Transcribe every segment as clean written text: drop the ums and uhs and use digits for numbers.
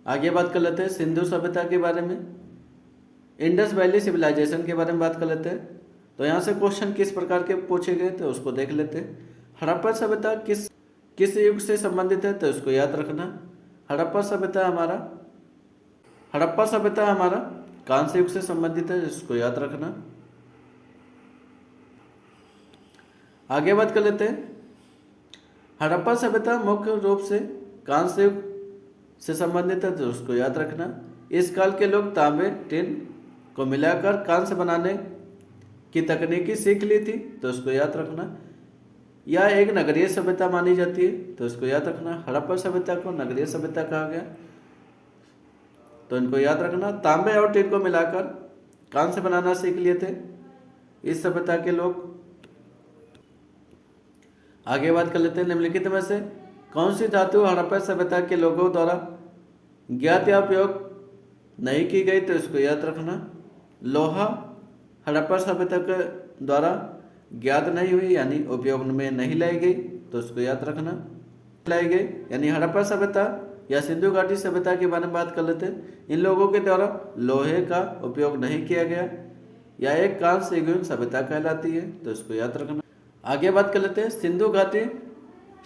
आगे बात कर लेते हैं सिंधु सभ्यता के बारे में। इंडस वैली सिविलाइजेशन के बारे में बात कर लेते हैं। तो यहाँ से क्वेश्चन किस प्रकार के पूछे गए थे उसको देख लेते हैं। हड़प्पा सभ्यता किस किस युग से संबंधित है तो इसको याद रखना। हड़प्पा सभ्यता हमारा कांस्य युग से संबंधित है, इसको याद रखना। आगे बात कर लेते हैं। हड़प्पा सभ्यता मुख्य रूप से कांस्य युग से संबंधित है तो उसको याद रखना। इस काल के लोग तांबे टिन को मिलाकर कांस्य बनाने की तकनीकी सीख ली थी तो उसको याद रखना। यह एक नगरीय सभ्यता मानी जाती है तो इसको याद रखना। हड़प्पा सभ्यता को नगरीय सभ्यता कहा गया तो इनको याद रखना। तांबे और टिन को मिलाकर कांस्य बनाना सीख लिए थे इस सभ्यता के लोग। आगे बात कर लेते हैं। निम्नलिखित में से कौन सी धातु हड़प्पा सभ्यता के लोगों द्वारा ज्ञात या उपयोग नहीं की गई तो इसको याद रखना। लोहा हड़प्पा सभ्यता के द्वारा ज्ञात नहीं हुई यानी उपयोग में नहीं लाई गई तो उसको याद रखना। लाई गई यानी हड़प्पा सभ्यता या सिंधु घाटी सभ्यता के बारे में बात कर लेते हैं। इन लोगों के द्वारा लोहे का उपयोग नहीं किया गया या एक कांस्य युगीन सभ्यता कहलाती है तो इसको याद रखना। आगे बात कर लेते हैं। सिंधु घाटी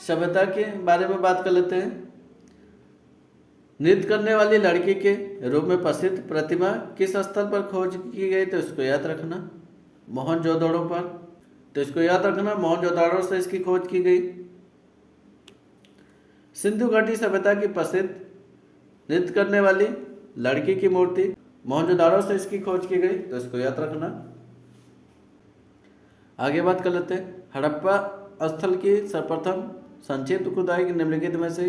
सभ्यता के बारे में बात कर लेते हैं। नृत्य करने वाली लड़की के रूप में प्रसिद्ध प्रतिमा किस स्थल पर खोज की गई तो इसको याद रखना। मोहनजोदड़ो पर तो इसको याद रखना। मोहनजोदड़ो से इसकी खोज की गई। सिंधु घाटी सभ्यता की प्रसिद्ध नृत्य करने वाली लड़की की मूर्ति मोहनजोदड़ो से इसकी खोज की गई तो इसको याद रखना। आगे बात कर लेते हैं। हड़प्पा स्थल की सर्वप्रथम संक्षिप्त खुदाई निम्नलिखित में से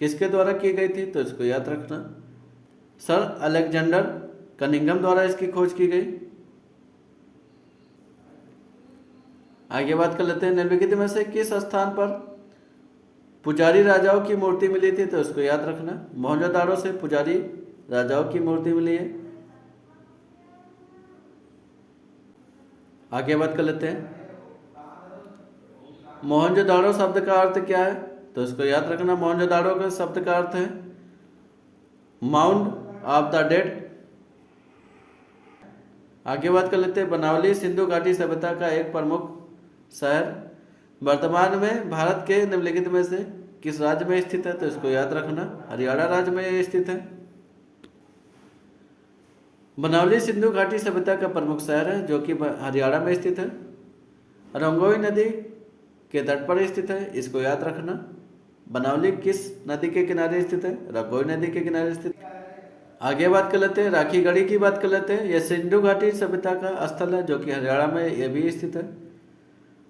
किसके द्वारा की गई थी तो इसको याद रखना। सर अलेक्जेंडर कनिंघम द्वारा इसकी खोज की गई। आगे बात कर लेते हैं। निम्नलिखित में से किस स्थान पर पुजारी राजाओं की मूर्ति मिली थी तो इसको याद रखना। मोहनजोदड़ो से पुजारी राजाओं की मूर्ति मिली है। आगे बात कर लेते हैं। मोहनजोदड़ो शब्द का अर्थ क्या है तो इसको याद रखना। मोहनजोदड़ो के शब्द का अर्थ है माउंट ऑफ द डेड। आगे बात कर लेते हैं। बनावली सिंधु घाटी सभ्यता का एक प्रमुख शहर वर्तमान में भारत के निम्नलिखित में से किस राज्य में स्थित है तो इसको याद रखना। हरियाणा राज्य में यह स्थित है। बनावली सिंधु घाटी सभ्यता का प्रमुख शहर है जो कि हरियाणा में स्थित है। रंगोई नदी के तट पर स्थित है, इसको याद रखना। बनावली किस नदी के किनारे स्थित है? रंगोई नदी के किनारे स्थित। आगे बात कर लेते हैं। राखी गढ़ी की बात कर लेते हैं। यह सिंधु घाटी सभ्यता का स्थल है जो कि हरियाणा में यह भी स्थित है।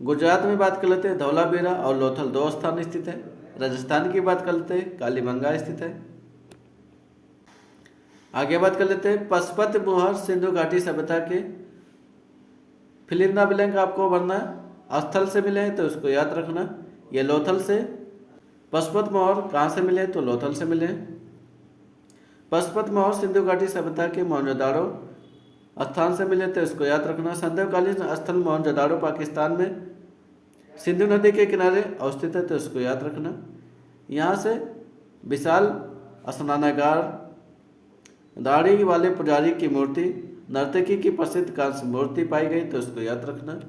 गुजरात में बात कर लेते हैं। धौलावीरा और लोथल दो स्थान स्थित है। राजस्थान की बात कर लेते हैं। कालीबंगा स्थित है। आगे बात कर लेते हैं। पशुपत मोहर सिंधु घाटी सभ्यता के फिल इन द ब्लैंक आपको भरना स्थल से मिले हैं तो उसको याद रखना। ये लोथल से। पशुपत मोहर कहाँ से मिले तो लोथल से मिले। पशुपत मोहर सिंधु घाटी सभ्यता के मोहनजोदड़ो स्थान से मिले तो इसको याद रखना। संदेहकालीन स्थल मोहनजोदड़ो पाकिस्तान में सिंधु नदी के किनारे अवस्थित है तो इसको याद रखना। यहाँ से विशाल स्नानागार, दाढ़ी वाले पुजारी की मूर्ति, नर्तकी की प्रसिद्ध कांस्य मूर्ति पाई गई तो इसको याद रखना।